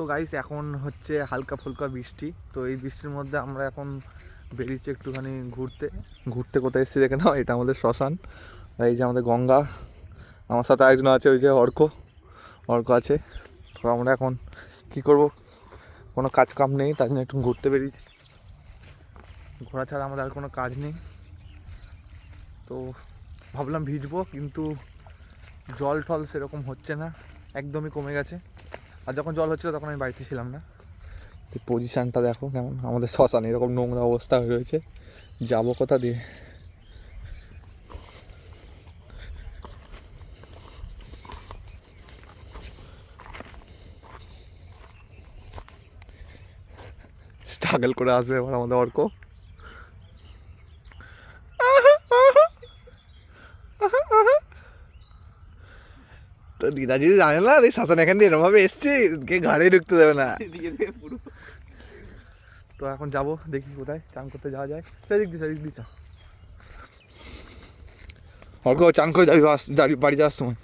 তো গাইস এখন হচ্ছে হালকা ফুলকা বৃষ্টি, তো এই বৃষ্টির মধ্যে আমরা এখন বেরিয়েছি একটুখানি ঘুরতে। ঘুরতে কোথায় এসেছি দেখে নাও, এটা আমাদের শ্মশান, আর এই যে আমাদের গঙ্গা, আমার সাথে একজন আছে ওই যে অর্ক আছে। তো আমরা এখন কী করব, কোনো কাজ কাম নেই, তার জন্য একটু ঘুরতে বেরিয়েছি। ঘোরা ছাড়া আমাদের আর কোনো কাজ নেই। তো ভাবলাম ভিজবো, কিন্তু জল টল সেরকম হচ্ছে না, একদমই কমে গেছে। আর যখন জল হচ্ছিলো তখন আমি বাড়িতে ছিলাম না। এই পজিশানটা দেখো কেমন, আমাদের শ্মশান এরকম নোংরা অবস্থা হয়ে রয়েছে, যাবো কোথা দিয়ে? স্ট্রাগল করে আসবে এবার আমাদের অর্ক। তো দিদা যদি জানে না এই শ্মশান এখান দিয়ে এরমভাবে এসছি, কে ঘাড়ে ঢুকতে দেবে না। তো এখন যাবো, দেখি কোথায় চান করতে যাওয়া যায়। সেদিক দিয়ে চা অর্ক চান করে যাবি বাড়ি যাওয়ার সময়।